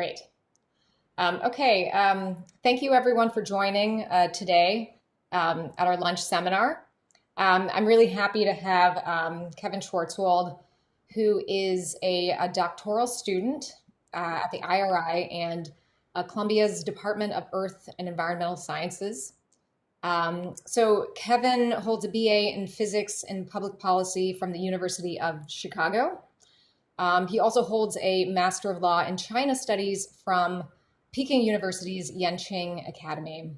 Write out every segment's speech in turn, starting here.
Great. Thank you everyone for joining today at our lunch seminar. I'm really happy to have Kevin Schwartzwald, who is a doctoral student at the IRI and Columbia's Department of Earth and Environmental Sciences. So Kevin holds a BA in Physics and Public Policy from the University of Chicago. He also holds a Master of Law in China Studies from Peking University's Yenching Academy.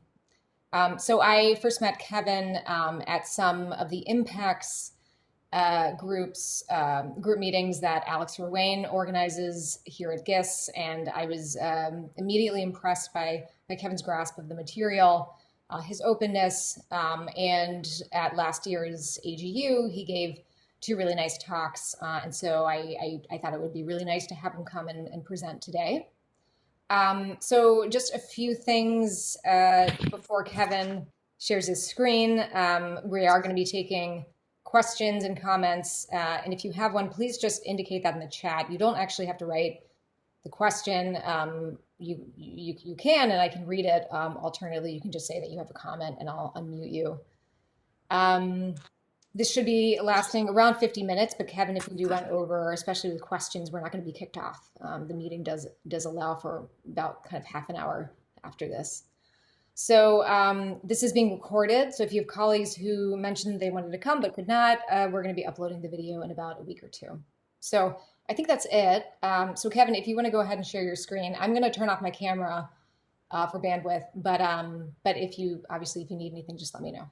So I first met Kevin at some of the impacts group meetings that Alex Ruane organizes here at GISS, and I was immediately impressed by Kevin's grasp of the material, his openness, and at last year's AGU, he gave two really nice talks, and so I thought it would be really nice to have him come and present today. So just a few things before Kevin shares his screen. We are going to be taking questions and comments, and if you have one, please just indicate that in the chat. You don't actually have to write the question. You can, and I can read it. Alternatively, you can just say that you have a comment, and I'll unmute you. This should be lasting around 50 minutes, but Kevin, if we do run over, especially with questions, we're not going to be kicked off. The meeting does allow for about kind of half an hour after this. So this is being recorded. So if you have colleagues who mentioned they wanted to come but could not, we're going to be uploading the video in about a week or two. So I think that's it. So Kevin, if you want to go ahead and share your screen, I'm going to turn off my camera for bandwidth, but if you need anything, just let me know.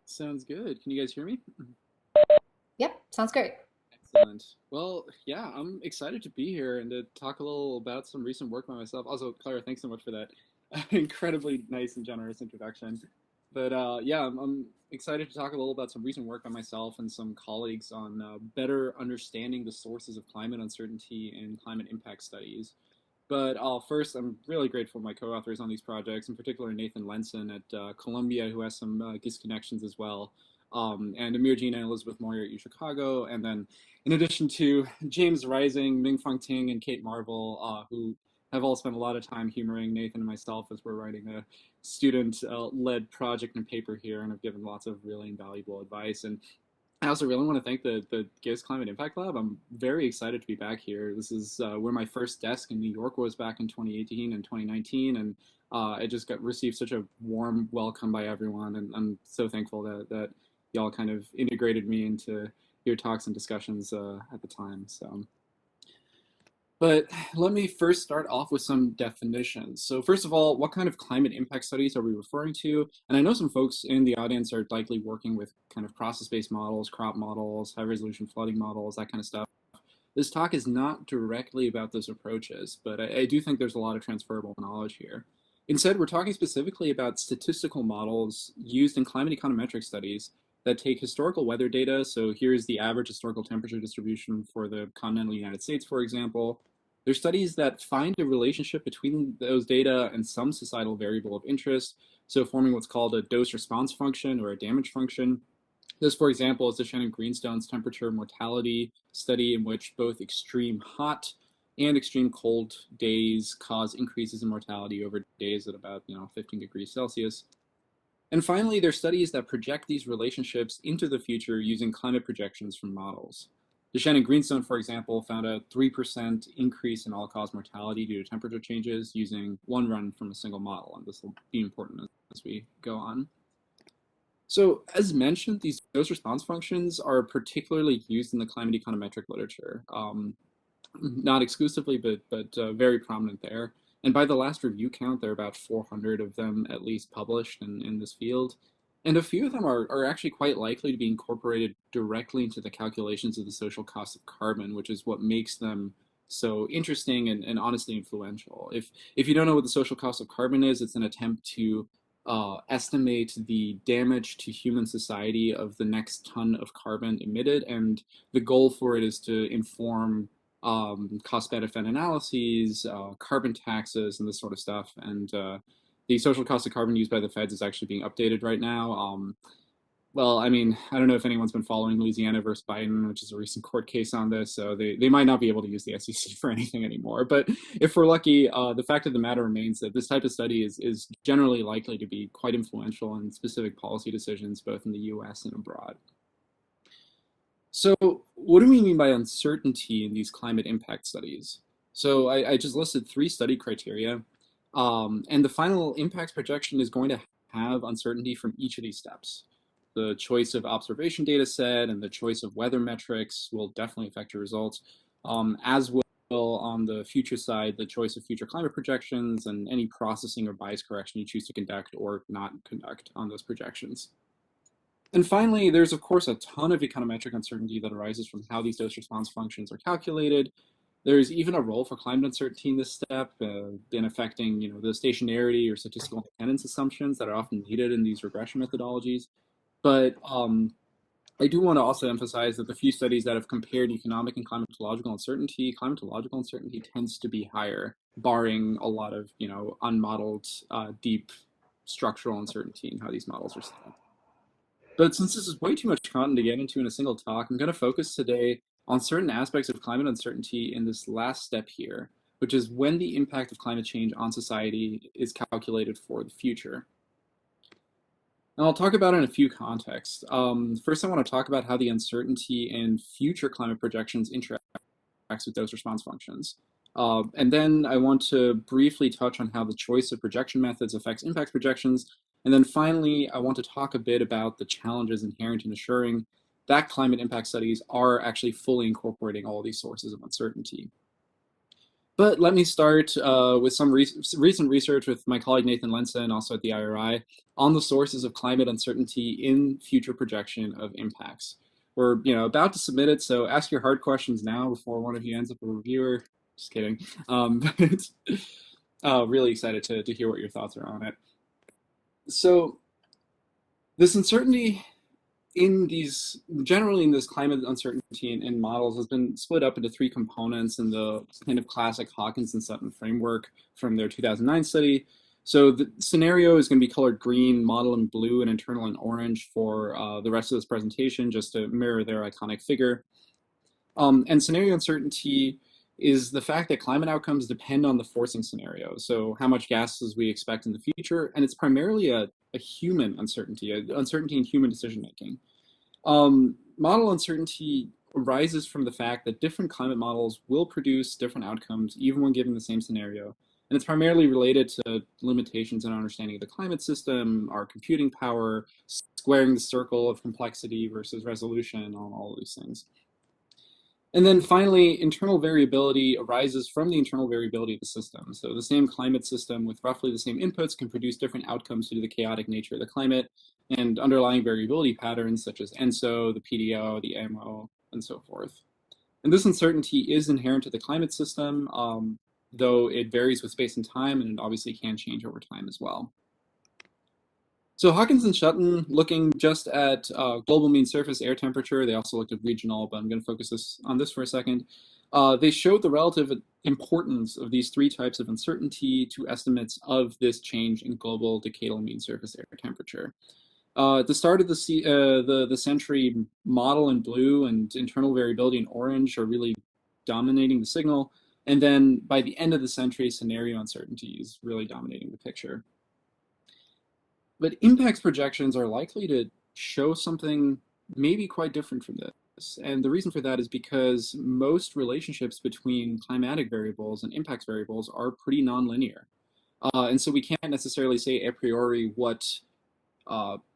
Sounds good. Can you guys hear me? Yep, sounds great. Excellent. Well, yeah, I'm excited to be here and to talk a little about some recent work by myself. Also, Clara, thanks so much for that incredibly nice and generous introduction. But yeah, I'm excited to talk a little about some recent work by myself and some colleagues on better understanding the sources of climate uncertainty and climate impact studies. But first, I'm really grateful to my co-authors on these projects, in particular Nathan Lenson at Columbia, who has some GISS connections as well, and Amir Jean and Elizabeth Moyer at UChicago, and then in addition to James Rising, Ming-Fang Ting, and Kate Marvel, who have all spent a lot of time humoring Nathan and myself as we're writing a student-led project and paper here, and have given lots of really invaluable advice. And I also really want to thank the GISS Climate Impact Lab. I'm very excited to be back here. This is where my first desk in New York was back in 2018 and 2019, and I just received such a warm welcome by everyone, and I'm so thankful that y'all kind of integrated me into your talks and discussions at the time. But let me first start off with some definitions. So first of all, what kind of climate impact studies are we referring to? And I know some folks in the audience are likely working with kind of process-based models, crop models, high-resolution flooding models, that kind of stuff. This talk is not directly about those approaches, but I do think there's a lot of transferable knowledge here. Instead, we're talking specifically about statistical models used in climate econometric studies that take historical weather data. So here's the average historical temperature distribution for the continental United States, for example. There's studies that find a relationship between those data and some societal variable of interest, so forming what's called a dose response function or a damage function. This, for example, is the Shannon Greenstone's temperature mortality study, in which both extreme hot and extreme cold days cause increases in mortality over days at about 15 degrees Celsius. And finally, there are studies that project these relationships into the future using climate projections from models. The Shannon Greenstone, for example, found a 3% increase in all-cause mortality due to temperature changes using one run from a single model, and this will be important as we go on. So, as mentioned, these dose response functions are particularly used in the climate econometric literature. Not exclusively, but very prominent there. And by the last review count, there are about 400 of them at least published in this field. And a few of them are actually quite likely to be incorporated directly into the calculations of the social cost of carbon, which is what makes them so interesting and honestly influential. If you don't know what the social cost of carbon is, it's an attempt to estimate the damage to human society of the next ton of carbon emitted. And the goal for it is to inform cost-benefit analyses, carbon taxes, and this sort of stuff. And the social cost of carbon used by the feds is actually being updated right now. Well, I mean, I don't know if anyone's been following Louisiana versus Biden, which is a recent court case on this, so they might not be able to use the SEC for anything anymore. But if we're lucky, the fact of the matter remains that this type of study is generally likely to be quite influential in specific policy decisions, both in the US and abroad. So, what do we mean by uncertainty in these climate impact studies? So, I just listed three study criteria, and the final impacts projection is going to have uncertainty from each of these steps. The choice of observation data set and the choice of weather metrics will definitely affect your results, as will on the future side, the choice of future climate projections and any processing or bias correction you choose to conduct or not conduct on those projections. And finally, there's of course a ton of econometric uncertainty that arises from how these dose response functions are calculated. There's even a role for climate uncertainty in this step in affecting, the stationarity or statistical independence assumptions that are often needed in these regression methodologies. But I do want to also emphasize that the few studies that have compared economic and climatological uncertainty tends to be higher, barring a lot of, unmodeled, deep structural uncertainty in how these models are set up. But since this is way too much content to get into in a single talk, I'm going to focus today on certain aspects of climate uncertainty in this last step here, which is when the impact of climate change on society is calculated for the future. And I'll talk about it in a few contexts. First, I want to talk about how the uncertainty in future climate projections interacts with dose response functions. And then I want to briefly touch on how the choice of projection methods affects impact projections. And then finally, I want to talk a bit about the challenges inherent in assuring that climate impact studies are actually fully incorporating all these sources of uncertainty. But let me start with some recent research with my colleague Nathan Lenson, also at the IRI, on the sources of climate uncertainty in future projection of impacts. We're about to submit it, so ask your hard questions now before one of you ends up a reviewer. Just kidding. But really excited to hear what your thoughts are on it. So this uncertainty generally in this climate uncertainty in models has been split up into three components in the kind of classic Hawkins and Sutton framework from their 2009 study. So the scenario is going to be colored green, model in blue, and internal in orange for the rest of this presentation, just to mirror their iconic figure. And scenario uncertainty is the fact that climate outcomes depend on the forcing scenario. So how much gases we expect in the future, and it's primarily a human uncertainty, uncertainty in human decision making. Model uncertainty arises from the fact that different climate models will produce different outcomes even when given the same scenario. And it's primarily related to limitations in understanding of the climate system, our computing power, squaring the circle of complexity versus resolution, on all of these things. And then finally, internal variability arises from the internal variability of the system. So the same climate system with roughly the same inputs can produce different outcomes due to the chaotic nature of the climate and underlying variability patterns such as ENSO, the PDO, the AMO, and so forth. And this uncertainty is inherent to the climate system, though it varies with space and time, and it obviously can change over time as well. So Hawkins and Sutton, looking just at global mean surface air temperature, they also looked at regional, but I'm going to focus on this for a second. They showed the relative importance of these three types of uncertainty to estimates of this change in global decadal mean surface air temperature. At the start of the century, model in blue and internal variability in orange are really dominating the signal. And then by the end of the century, scenario uncertainty is really dominating the picture. But impacts projections are likely to show something maybe quite different from this. And the reason for that is because most relationships between climatic variables and impacts variables are pretty nonlinear. And so we can't necessarily say a priori what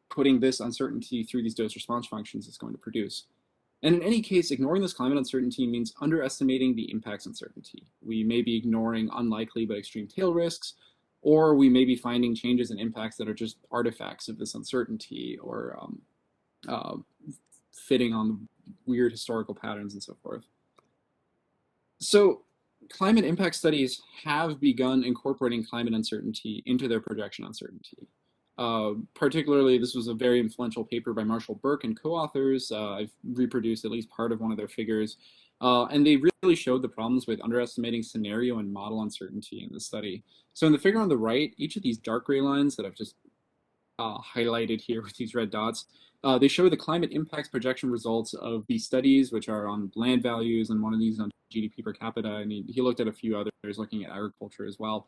putting this uncertainty through these dose response functions is going to produce. And in any case, ignoring this climate uncertainty means underestimating the impacts uncertainty. We may be ignoring unlikely but extreme tail risks, or we may be finding changes in impacts that are just artifacts of this uncertainty or fitting on weird historical patterns and so forth. So climate impact studies have begun incorporating climate uncertainty into their projection uncertainty. Particularly, this was a very influential paper by Marshall Burke and co-authors. I've reproduced at least part of one of their figures. And they really showed the problems with underestimating scenario and model uncertainty in the study. So in the figure on the right, each of these dark gray lines that I've just highlighted here with these red dots, They show the climate impacts projection results of these studies, which are on land values, and one of these on GDP per capita, and he looked at a few others looking at agriculture as well.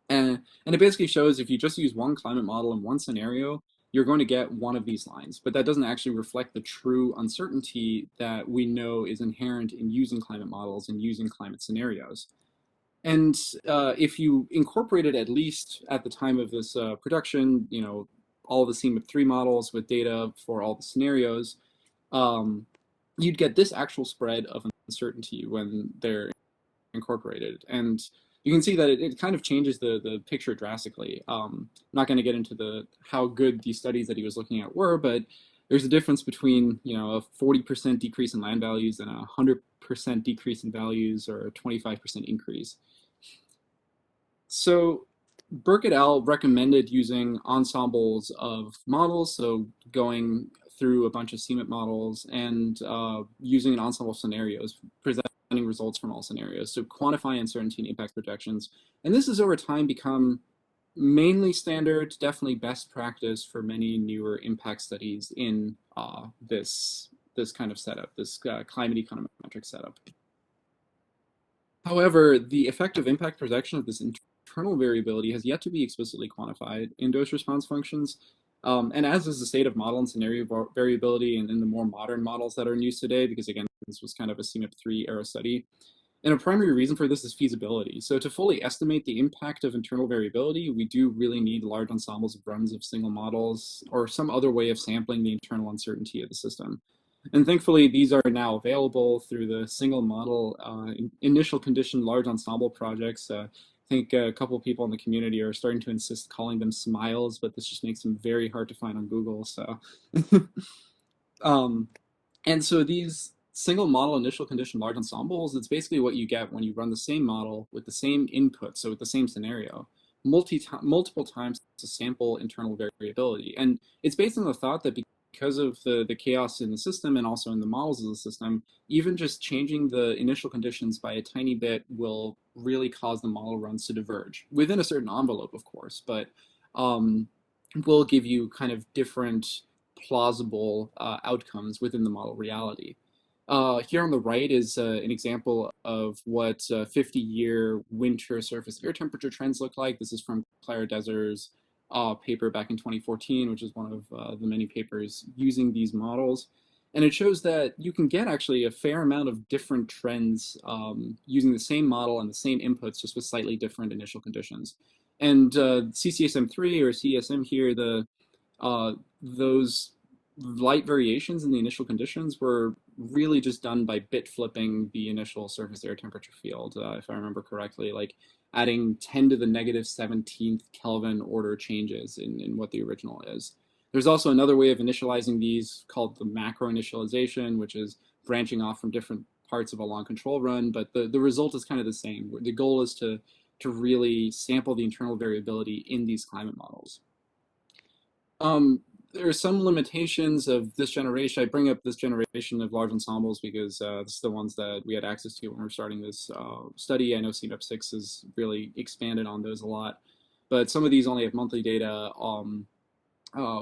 And it basically shows if you just use one climate model in one scenario, you're going to get one of these lines. But that doesn't actually reflect the true uncertainty that we know is inherent in using climate models and using climate scenarios. And if you incorporated at least at the time of this production, all the CMIP3 models with data for all the scenarios, um, you'd get this actual spread of uncertainty when they're incorporated. And you can see that it kind of changes the picture drastically. I'm not going to get into how good these studies that he was looking at were, but there's a difference between a 40% decrease in land values and a 100% decrease in values, or a 25% increase. So Burke et al. Recommended using ensembles of models, so going through a bunch of CMIP models and using an ensemble of scenarios, presenting results from all scenarios, so quantify uncertainty and impact projections. And this has over time become mainly standard, definitely best practice for many newer impact studies in this kind of setup, this climate econometric setup. However, the effective impact projection of this internal variability has yet to be explicitly quantified in dose response functions. And as is the state of model and scenario variability in the more modern models that are in use today, because again, this was kind of a CMIP3 era study. And a primary reason for this is feasibility. So to fully estimate the impact of internal variability, we do really need large ensembles of runs of single models or some other way of sampling the internal uncertainty of the system. And thankfully, these are now available through the single model initial condition large ensemble projects. I think a couple of people in the community are starting to insist calling them smiles, but this just makes them very hard to find on Google. So, and so these single model initial condition large ensembles, it's basically what you get when you run the same model with the same input, so with the same scenario, multiple times to sample internal variability. And it's based on the thought that because of the chaos in the system and also in the models of the system, even just changing the initial conditions by a tiny bit will really cause the model runs to diverge within a certain envelope, of course, but will give you kind of different plausible outcomes within the model reality. Here on the right is an example of what 50-year winter surface air temperature trends look like. This is from Clara Deser's paper back in 2014, which is one of the many papers using these models. And it shows that you can get actually a fair amount of different trends using the same model and the same inputs, just with slightly different initial conditions. And CCSM3 or CSM here, those light variations in the initial conditions were really just done by bit flipping the initial surface air temperature field, if I remember correctly, like adding 10 to the negative 17th Kelvin order changes in what the original is. There's also another way of initializing these called the macro initialization, which is branching off from different parts of a long control run, but the result is kind of the same. The goal is to really sample the internal variability in these climate models. There are some limitations of this generation. I bring up this generation of large ensembles because this is the ones that we had access to when we were starting this study. I know CMIP6 has really expanded on those a lot, but some of these only have monthly data,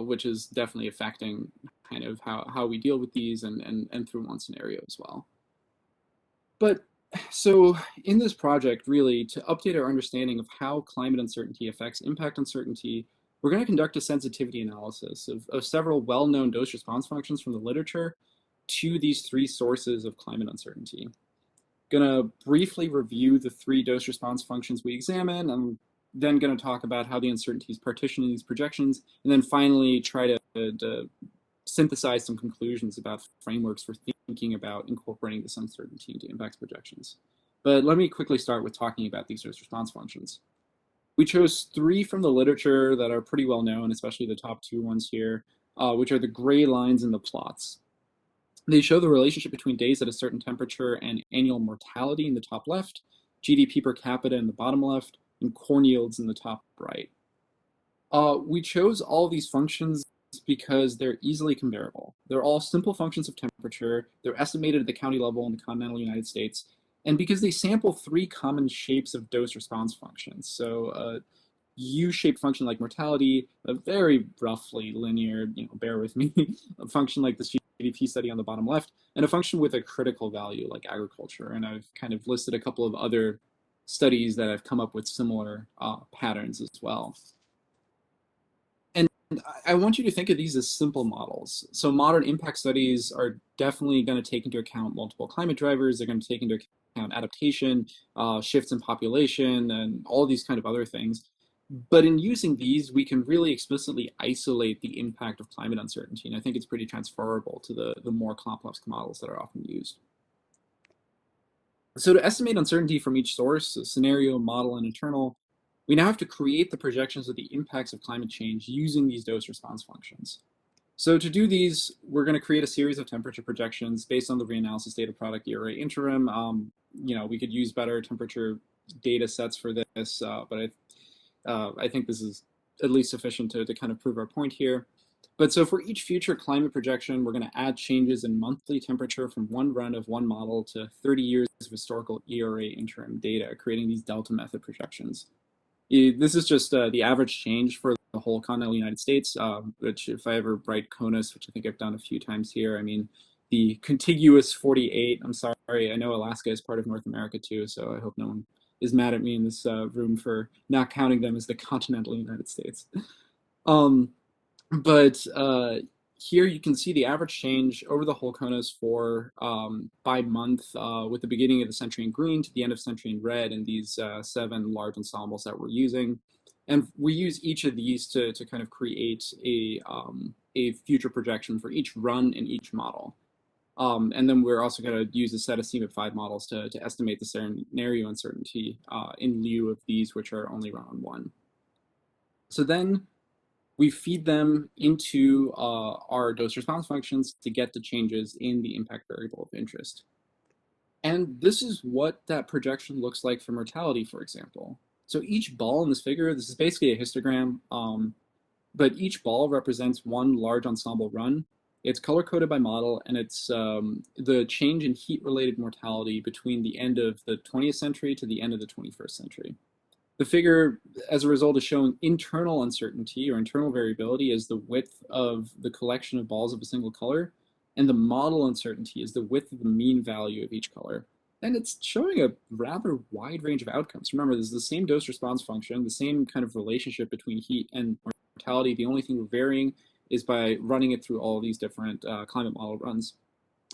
which is definitely affecting kind of how we deal with these and through one scenario as well. But so in this project, really, to update our understanding of how climate uncertainty affects impact uncertainty, we're going to conduct a sensitivity analysis of several well-known dose response functions from the literature to these three sources of climate uncertainty. Going to briefly review the three dose response functions we examine. I'm then going to talk about how the uncertainties partition in these projections, and then finally try to synthesize some conclusions about frameworks for thinking about incorporating this uncertainty into impacts projections. But let me quickly start with talking about these dose response functions. We chose three from the literature that are pretty well known, especially the top two ones here, which are the gray lines in the plots. They show the relationship between days at a certain temperature and annual mortality in the top left, GDP per capita in the bottom left, and corn yields in the top right. We chose all these functions because they're easily comparable. They're all simple functions of temperature. They're estimated at the county level in the continental United States. And because they sample three common shapes of dose response functions. So U-shaped function like mortality, a very roughly linear, bear with me, a function like the GDP study on the bottom left, and a function with a critical value like agriculture. And I've kind of listed a couple of other studies that have come up with similar patterns as well. And I want you to think of these as simple models. So modern impact studies are definitely going to take into account multiple climate drivers. They're going to take into account adaptation, shifts in population, and all these kind of other things. But in using these, we can really explicitly isolate the impact of climate uncertainty. And I think it's pretty transferable to the more complex models that are often used. So to estimate uncertainty from each source, so scenario, model, and internal, we now have to create the projections of the impacts of climate change using these dose response functions. So to do these, we're going to create a series of temperature projections based on the reanalysis data product ERA interim. We could use better temperature data sets for this, but I think this is at least sufficient to kind of prove our point here. But so for each future climate projection, we're going to add changes in monthly temperature from one run of one model to 30 years of historical ERA interim data, creating these delta method projections. This is just the average change for the whole continental United States, which if I ever write CONUS, which I think I've done a few times here, I mean, the contiguous 48, I'm sorry, I know Alaska is part of North America too, so I hope no one is mad at me in this room for not counting them as the continental United States. But here you can see the average change over the whole CONUS for by month, with the beginning of the century in green to the end of century in red, and these 7 large ensembles that we're using. And we use each of these to kind of create a future projection for each run in each model. And then we're also going to use a set of CMIP5 models to estimate the scenario uncertainty in lieu of these, which are only run on one. So then we feed them into our dose response functions to get the changes in the impact variable of interest. And this is what that projection looks like for mortality, for example. So each ball in this figure, this is basically a histogram, but each ball represents one large ensemble run. It's color-coded by model, and it's the change in heat-related mortality between the end of the 20th century to the end of the 21st century. The figure, as a result, is showing internal uncertainty or internal variability as the width of the collection of balls of a single color, and the model uncertainty is the width of the mean value of each color. And it's showing a rather wide range of outcomes. Remember, this is the same dose response function, the same kind of relationship between heat and mortality. The only thing we're varying is by running it through all these different climate model runs.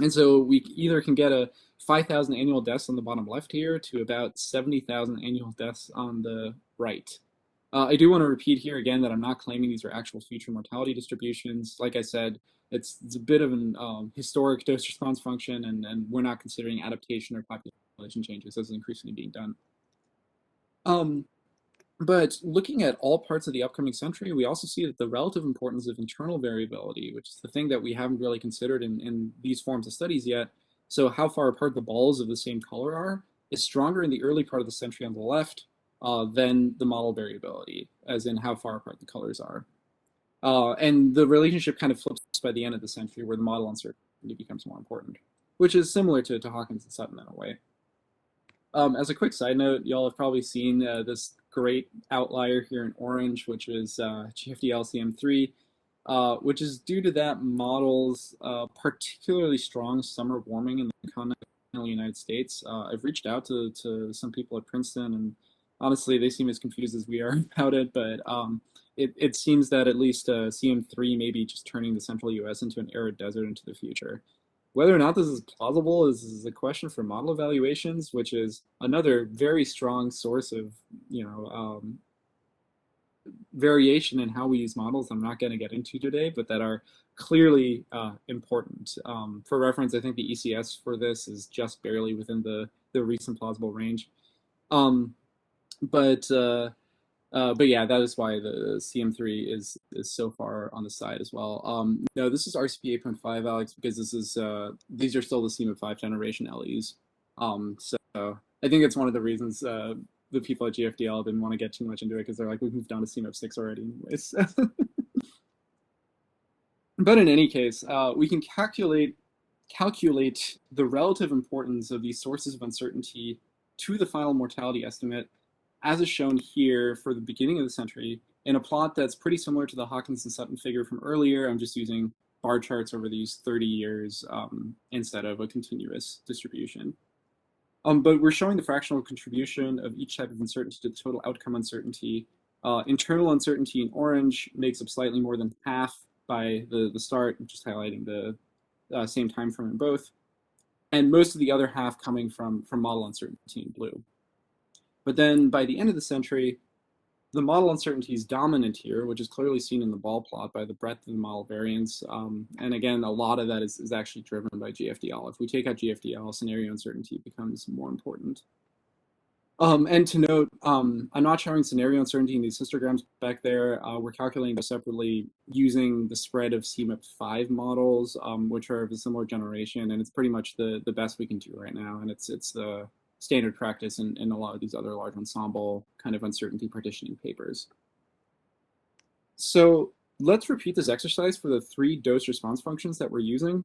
And so we either can get a 5,000 annual deaths on the bottom left here to about 70,000 annual deaths on the right. I do want to repeat here again that I'm not claiming these are actual future mortality distributions. Like I said, it's a bit of an historic dose response function, and we're not considering adaptation or population changes as is increasingly being done. But looking at all parts of the upcoming century, we also see that the relative importance of internal variability, which is the thing that we haven't really considered in these forms of studies yet, so how far apart the balls of the same color are, is stronger in the early part of the century on the left than the model variability, as in how far apart the colors are. And the relationship kind of flips by the end of the century, where the model uncertainty becomes more important, which is similar to Hawkins and Sutton in a way. As a quick side note, y'all have probably seen this great outlier here in orange, which is GFDL CM3, which is due to that model's particularly strong summer warming in the continental United States. I've reached out to some people at Princeton, and honestly, they seem as confused as we are about it, but it seems that at least CM3 may be just turning the central US into an arid desert into the future. Whether or not this is plausible is a question for model evaluations, which is another very strong source of, variation in how we use models I'm not going to get into today, but that are clearly important. For reference, I think the ECS for this is just barely within the recent plausible range. But yeah, that is why the CM3 is so far on the side as well. No, this is RCP 8.5, Alex, because this is these are still the CMIP5 generation LEs. So I think it's one of the reasons the people at GFDL didn't want to get too much into it, because they're like, we've moved on to CMIP6 already anyways. But in any case, we can calculate the relative importance of these sources of uncertainty to the final mortality estimate as is shown here for the beginning of the century, in a plot that's pretty similar to the Hawkins and Sutton figure from earlier. I'm just using bar charts over these 30 years instead of a continuous distribution. But we're showing the fractional contribution of each type of uncertainty to the total outcome uncertainty. Internal uncertainty in orange makes up slightly more than half by the start, just highlighting the same time frame in both, and most of the other half coming from model uncertainty in blue. But then by the end of the century, the model uncertainty is dominant here, which is clearly seen in the ball plot by the breadth of the model variance. And again, a lot of that is actually driven by GFDL. If we take out GFDL, scenario uncertainty becomes more important. And to note, I'm not showing scenario uncertainty in these histograms back there. We're calculating this separately using the spread of CMIP5 models, which are of a similar generation, and it's pretty much the best we can do right now. And it's the standard practice in a lot of these other large ensemble kind of uncertainty partitioning papers. So let's repeat this exercise for the 3 dose response functions that we're using.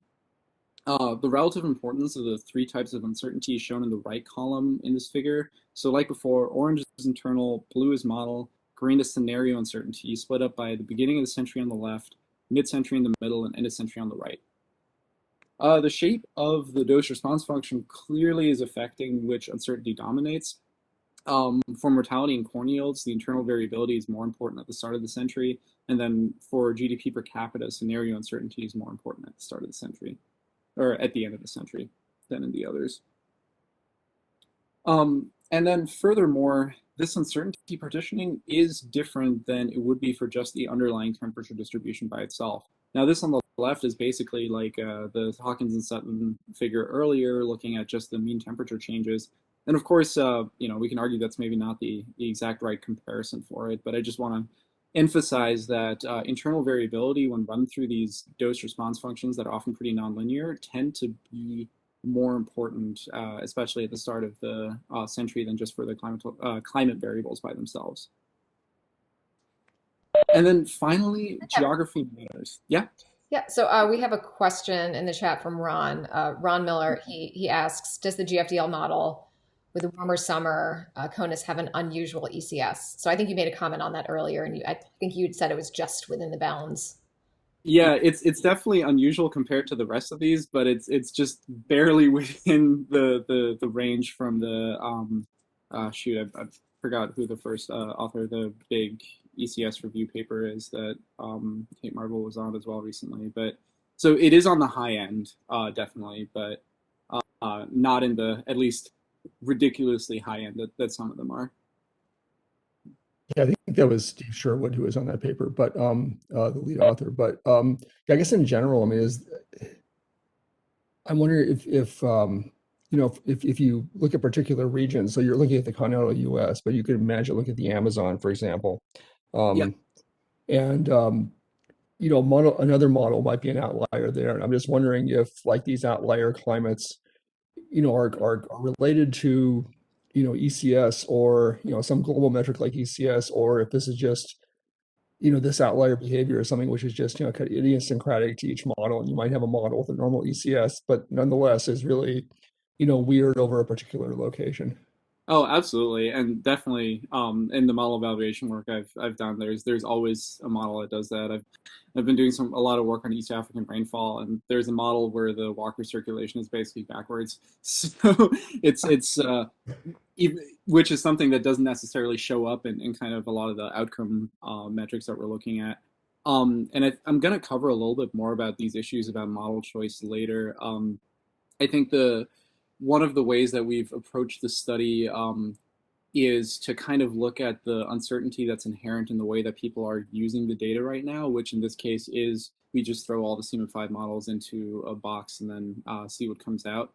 The relative importance of the 3 types of uncertainty is shown in the right column in this figure. So like before, orange is internal, blue is model, green is scenario uncertainty, split up by the beginning of the century on the left, mid-century in the middle, and end of century on the right. The shape of the dose response function clearly is affecting which uncertainty dominates. For mortality and corn yields, the internal variability is more important at the start of the century, and then for GDP per capita, scenario uncertainty is more important at the start of the century, or at the end of the century, than in the others. And then furthermore, this uncertainty partitioning is different than it would be for just the underlying temperature distribution by itself. Now, this on the left is basically like the Hawkins and Sutton figure earlier, looking at just the mean temperature changes. And of course, we can argue that's maybe not the exact right comparison for it, but I just want to emphasize that internal variability when run through these dose response functions that are often pretty nonlinear tend to be more important, especially at the start of the century, than just for the climate variables by themselves. And then finally, geography matters. Yeah? Yeah, so we have a question in the chat from Ron. Ron Miller, he asks, does the GFDL model with a warmer summer CONUS have an unusual ECS? So I think you made a comment on that earlier, and I think you'd said it was just within the bounds. Yeah, it's definitely unusual compared to the rest of these, but it's just barely within the range from the I forgot who the first author of the big ECS review paper is that Kate Marble was on as well recently. But so it is on the high end, definitely, but not in the at least ridiculously high end that some of them are. Yeah, I think that was Steve Sherwood who was on that paper, but the lead author. But I guess in general, I mean, I wonder if if you look at particular regions, so you're looking at the continental U.S., but you could imagine look at the Amazon, for example, Yeah. and another model might be an outlier there. And I'm just wondering if like these outlier climates, are related to ECS or some global metric like ECS, or if this is just this outlier behavior is something which is just kind of idiosyncratic to each model, and you might have a model with a normal ECS, but nonetheless is really weird over a particular location. Oh, absolutely, and definitely in the model evaluation work I've done, there's always a model that does that. I've been doing a lot of work on East African rainfall, and there's a model where the Walker circulation is basically backwards. So it's which is something that doesn't necessarily show up in kind of a lot of the outcome metrics that we're looking at. And I'm going to cover a little bit more about these issues about model choice later. I think one of the ways that we've approached the study is to kind of look at the uncertainty that's inherent in the way that people are using the data right now, which in this case is we just throw all the CMIP5 models into a box and then see what comes out.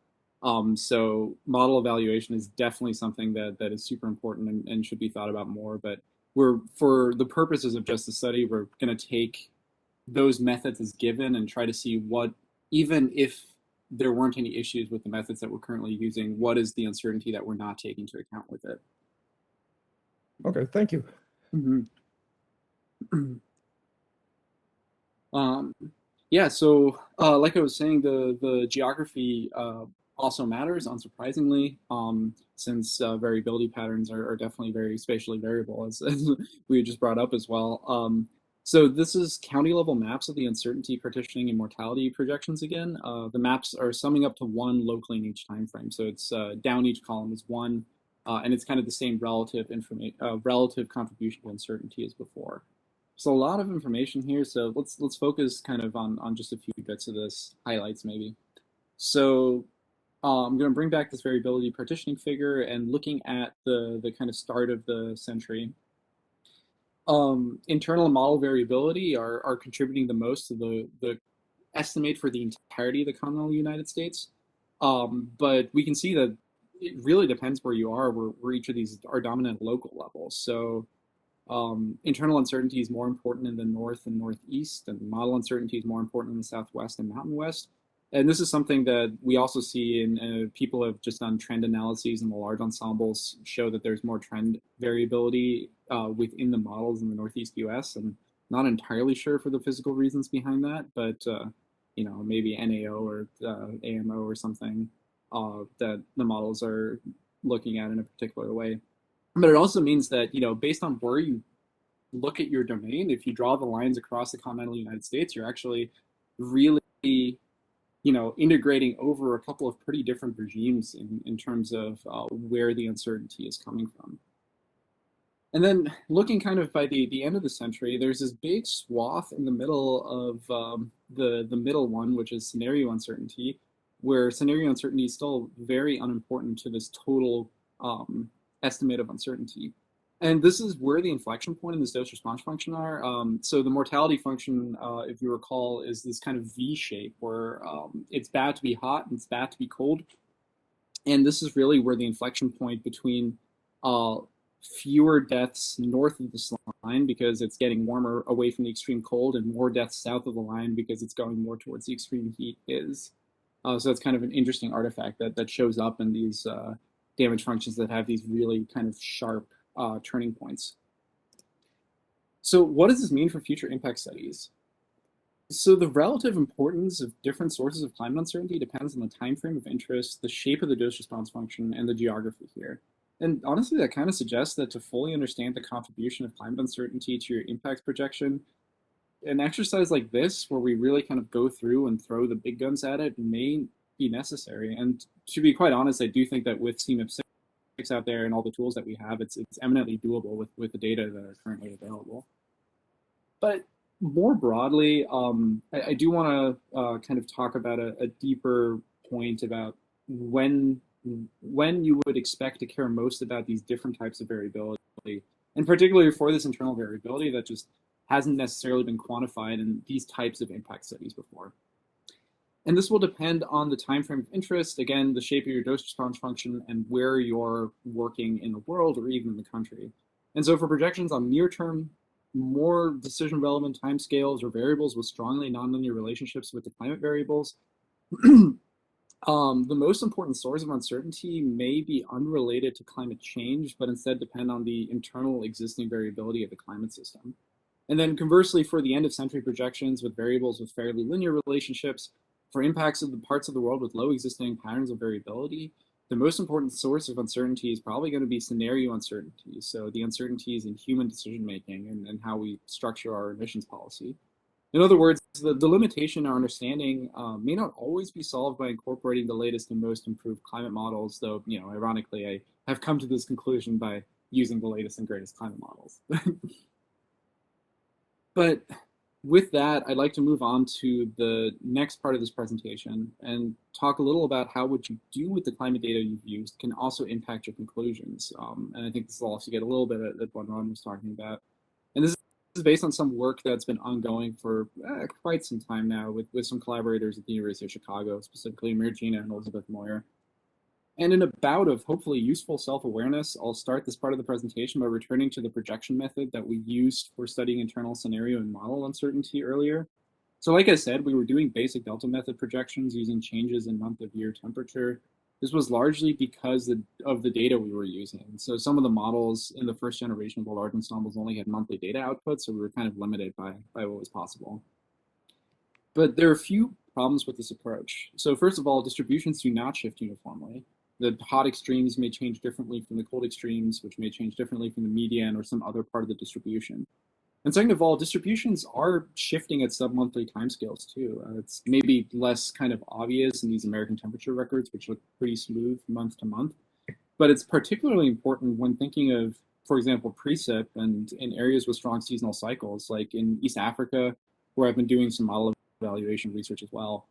So model evaluation is definitely something that is super important and should be thought about more. But for the purposes of just the study, we're going to take those methods as given and try to see what, even if there weren't any issues with the methods that we're currently using, what is the uncertainty that we're not taking into account with it? Okay, thank you. Mm-hmm. Yeah, so like I was saying, the geography also matters, unsurprisingly, since variability patterns are definitely very spatially variable, as we just brought up as well. So this is county level maps of the uncertainty, partitioning, and mortality projections again. The maps are summing up to one locally in each time frame. So it's down each column is one, and it's kind of the same relative contribution to uncertainty as before. So a lot of information here. So let's focus kind of on just a few bits of this, highlights maybe. So I'm going to bring back this variability partitioning figure and looking at the kind of start of the century. Internal and model variability are contributing the most to the estimate for the entirety of the continental United States. But we can see that it really depends where you are, where each of these are dominant at local levels. So internal uncertainty is more important in the north and northeast, and model uncertainty is more important in the southwest and mountain west. And this is something that we also see in people have just done trend analyses, and the large ensembles show that there's more trend variability within the models in the Northeast US. And not entirely sure for the physical reasons behind that, but you know, maybe NAO or AMO or something that the models are looking at in a particular way. But it also means that, you know, based on where you look at your domain, if you draw the lines across the continental United States, you're actually really, you know, integrating over a couple of pretty different regimes in terms of where the uncertainty is coming from. And then looking kind of by the end of the century, there's this big swath in the middle of the middle one, which is scenario uncertainty, where scenario uncertainty is still very unimportant to this total estimate of uncertainty. And this is where the inflection point in this dose response function are. So the mortality function, if you recall, is this kind of V shape where it's bad to be hot and it's bad to be cold. And this is really where the inflection point between fewer deaths north of this line because it's getting warmer away from the extreme cold, and more deaths south of the line because it's going more towards the extreme heat is. So it's kind of an interesting artifact that shows up in these damage functions that have these really kind of sharp turning points. So what does this mean for future impact studies? So the relative importance of different sources of climate uncertainty depends on the time frame of interest, the shape of the dose response function, and the geography here. And honestly, that kind of suggests that to fully understand the contribution of climate uncertainty to your impact projection, an exercise like this, where we really kind of go through and throw the big guns at it, may be necessary. And to be quite honest, I do think that with CMIP6 out there and all the tools that we have, it's eminently doable with the data that are currently available. But more broadly, I do want to kind of talk about a deeper point about when you would expect to care most about these different types of variability, and particularly for this internal variability that just hasn't necessarily been quantified in these types of impact studies before. And this will depend on the time frame of interest, again, the shape of your dose response function, and where you're working in the world or even in the country. And so for projections on near-term, more decision-relevant timescales or variables with strongly nonlinear relationships with the climate variables, the most important source of uncertainty may be unrelated to climate change, but instead depend on the internal existing variability of the climate system. And then conversely, for the end of century projections with variables with fairly linear relationships, for impacts of the parts of the world with low existing patterns of variability, the most important source of uncertainty is probably going to be scenario uncertainty. So the uncertainties in human decision making and how we structure our emissions policy. In other words, the limitation in our understanding may not always be solved by incorporating the latest and most improved climate models, though, you know, ironically, I have come to this conclusion by using the latest and greatest climate models. But with that, I'd like to move on to the next part of this presentation and talk a little about how what you do with the climate data you've used can also impact your conclusions. And I think this will also get a little bit at what Ron was talking about. And this is based on some work that's been ongoing for quite some time now with some collaborators at the University of Chicago, specifically Mirgina and Elizabeth Moyer. And in a bout of hopefully useful self-awareness, I'll start this part of the presentation by returning to the projection method that we used for studying internal scenario and model uncertainty earlier. So like I said, we were doing basic delta method projections using changes in month of year temperature. This was largely because of the data we were using. So some of the models in the first generation of the large ensembles only had monthly data outputs, so we were kind of limited by what was possible. But there are a few problems with this approach. So first of all, distributions do not shift uniformly. The hot extremes may change differently from the cold extremes, which may change differently from the median or some other part of the distribution. And second of all, distributions are shifting at sub-monthly timescales too. It's maybe less kind of obvious in these American temperature records, which look pretty smooth month to month. But it's particularly important when thinking of, for example, precip and in areas with strong seasonal cycles, like in East Africa, where I've been doing some model evaluation research as well.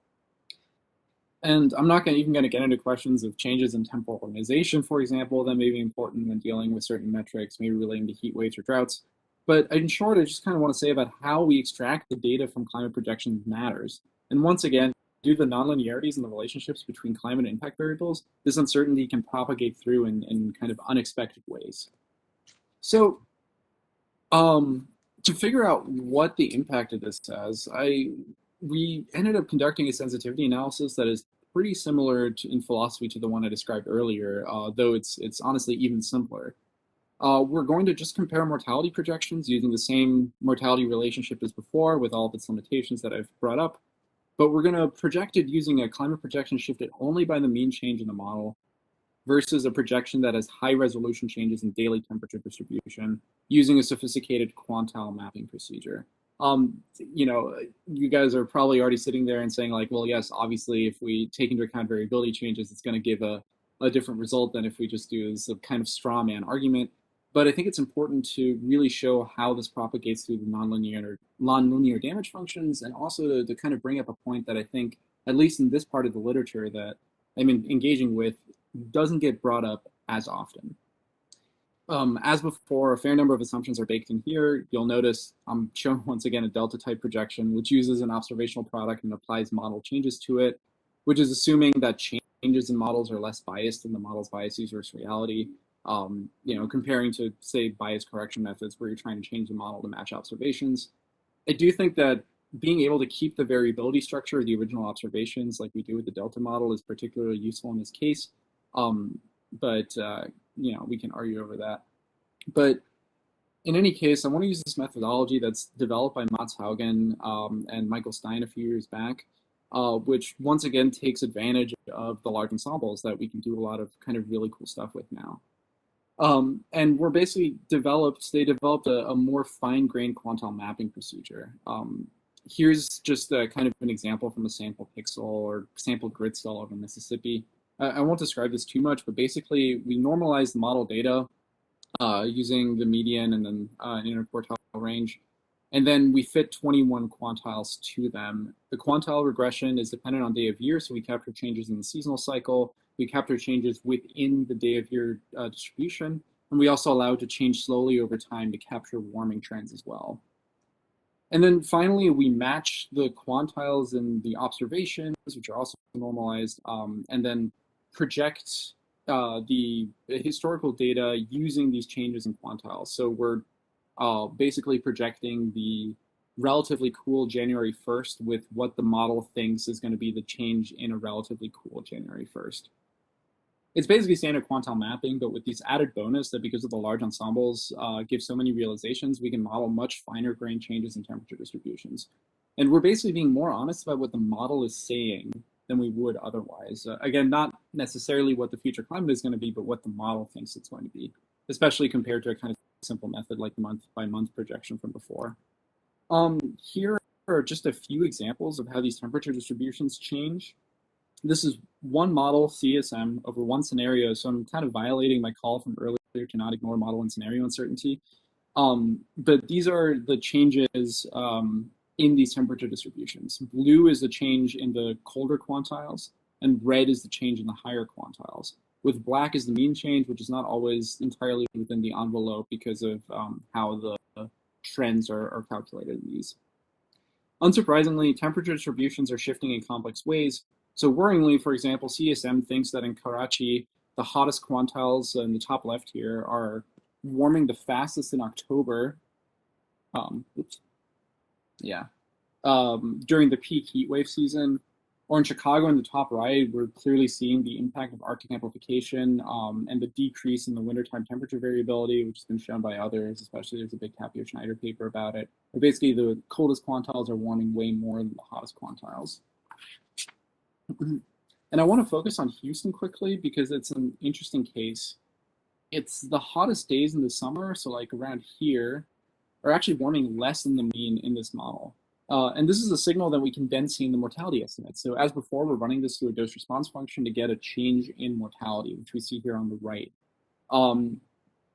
And I'm not even going to get into questions of changes in temporal organization, for example, that may be important when dealing with certain metrics, maybe relating to heat waves or droughts. But in short, I just kind of want to say about how we extract the data from climate projections matters. And once again, due to the nonlinearities in the relationships between climate and impact variables, this uncertainty can propagate through in kind of unexpected ways. So to figure out what the impact of this has, we ended up conducting a sensitivity analysis that is pretty similar in philosophy to the one I described earlier, though it's honestly even simpler. We're going to just compare mortality projections using the same mortality relationship as before with all of its limitations that I've brought up, but we're going to project it using a climate projection shifted only by the mean change in the model versus a projection that has high resolution changes in daily temperature distribution using a sophisticated quantile mapping procedure. You guys are probably already sitting there and saying like, well, yes, obviously, if we take into account variability changes, it's going to give a different result than if we just do this kind of straw man argument. But I think it's important to really show how this propagates through the nonlinear damage functions, and also to kind of bring up a point that I think, at least in this part of the literature that I'm engaging with, doesn't get brought up as often. As before, a fair number of assumptions are baked in here. You'll notice I'm showing once again a delta type projection, which uses an observational product and applies model changes to it, which is assuming that changes in models are less biased than the model's biases versus reality. Comparing to, say, bias correction methods where you're trying to change the model to match observations. I do think that being able to keep the variability structure of the original observations like we do with the delta model is particularly useful in this case. We can argue over that. But in any case, I want to use this methodology that's developed by Mats Haugen and Michael Stein a few years back, which once again takes advantage of the large ensembles that we can do a lot of kind of really cool stuff with now. And we're basically they developed a more fine-grained quantile mapping procedure. Here's just a kind of an example from a sample pixel or sample grid cell over Mississippi. I won't describe this too much, but basically we normalize the model data using the median and then an interquartile range. And then we fit 21 quantiles to them. The quantile regression is dependent on day of year, so we capture changes in the seasonal cycle. We capture changes within the day of year distribution. And we also allow it to change slowly over time to capture warming trends as well. And then finally, we match the quantiles in the observations, which are also normalized, and then project the historical data using these changes in quantiles. So we're basically projecting the relatively cool January 1st with what the model thinks is going to be the change in a relatively cool January 1st. It's basically standard quantile mapping, but with this added bonus that because of the large ensembles give so many realizations, we can model much finer grained changes in temperature distributions. And we're basically being more honest about what the model is saying than we would otherwise. Again, not necessarily what the future climate is going to be, but what the model thinks it's going to be, especially compared to a kind of simple method like the month-by-month projection from before. Here are just a few examples of how these temperature distributions change. This is one model, CSM, over one scenario, so I'm kind of violating my call from earlier to not ignore model and scenario uncertainty. But these are the changes in these temperature distributions. Blue is the change in the colder quantiles, and red is the change in the higher quantiles. With black is the mean change, which is not always entirely within the envelope because of how the trends are calculated in these. Unsurprisingly, temperature distributions are shifting in complex ways. So worryingly, for example, CSM thinks that in Karachi, the hottest quantiles in the top left here are warming the fastest in October. During the peak heat wave season. Or in Chicago in the top right, we're clearly seeing the impact of Arctic amplification and the decrease in the wintertime temperature variability, which has been shown by others, especially there's a big Tapio-Schneider paper about it. But basically, the coldest quantiles are warming way more than the hottest quantiles. And I want to focus on Houston quickly because it's an interesting case. It's the hottest days in the summer, so like around here, are actually warming less than the mean in this model. And this is a signal that we can then see in the mortality estimates. So as before, we're running this through a dose response function to get a change in mortality, which we see here on the right.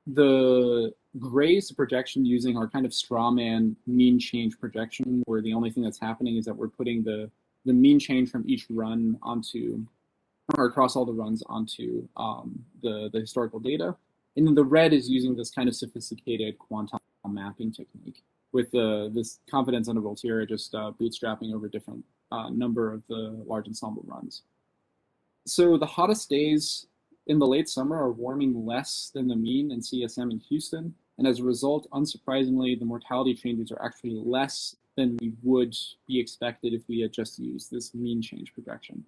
The gray is the projection using our kind of straw man mean change projection, where the only thing that's happening is that we're putting the mean change from each run onto, or across all the runs onto the historical data. And then the red is using this kind of sophisticated quantile mapping technique with this confidence intervals here, just bootstrapping over different number of the large ensemble runs. So the hottest days in the late summer are warming less than the mean in CSM in Houston. And as a result, unsurprisingly, the mortality changes are actually less than we would be expected if we had just used this mean change projection.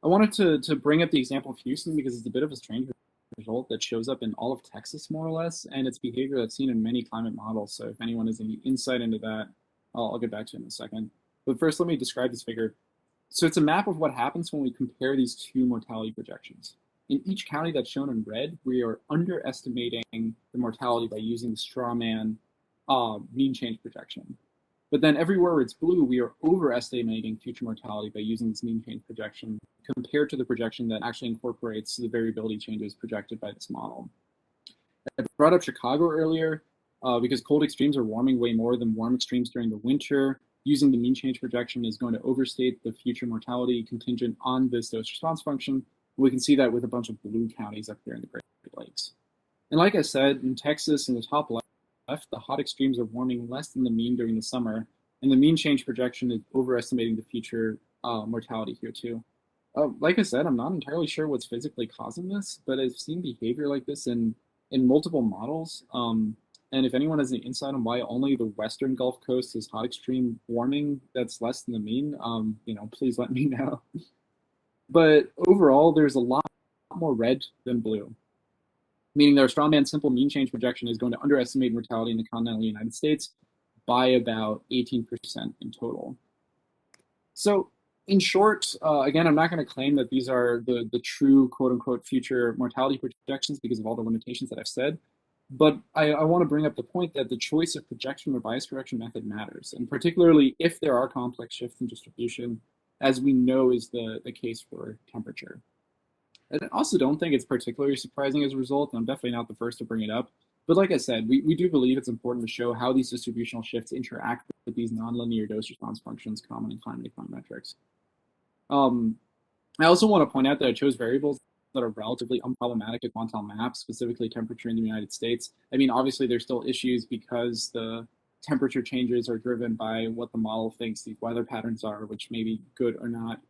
I wanted to bring up the example of Houston because it's a bit of a strange result that shows up in all of Texas, more or less, and it's behavior that's seen in many climate models. So if anyone has any insight into that, I'll get back to it in a second. But first, let me describe this figure. So it's a map of what happens when we compare these two mortality projections. In each county that's shown in red, we are underestimating the mortality by using the straw man mean change projection. But then everywhere where it's blue, we are overestimating future mortality by using this mean change projection compared to the projection that actually incorporates the variability changes projected by this model. I brought up Chicago earlier because cold extremes are warming way more than warm extremes during the winter. Using the mean change projection is going to overstate the future mortality contingent on this dose response function. We can see that with a bunch of blue counties up here in the Great Lakes. And like I said, in Texas, in the top left, the hot extremes are warming less than the mean during the summer, and the mean change projection is overestimating the future mortality here too. Like I said, I'm not entirely sure what's physically causing this, but I've seen behavior like this in multiple models. And if anyone has any insight on why only the Western Gulf Coast is hot extreme warming that's less than the mean, please let me know. But overall, there's a lot more red than blue, meaning that our strawman simple mean change projection is going to underestimate mortality in the continental United States by about 18% in total. So in short, again, I'm not going to claim that these are the true quote unquote future mortality projections because of all the limitations that I've said. But I want to bring up the point that the choice of projection or bias correction method matters, and particularly if there are complex shifts in distribution, as we know is the case for temperature. I also don't think it's particularly surprising as a result, and I'm definitely not the first to bring it up. But like I said, we do believe it's important to show how these distributional shifts interact with these nonlinear dose response functions common in climate econometrics. I also want to point out that I chose variables that are relatively unproblematic to quantile maps, specifically temperature in the United States. I mean, obviously there's still issues because the temperature changes are driven by what the model thinks these weather patterns are, which may be good or not.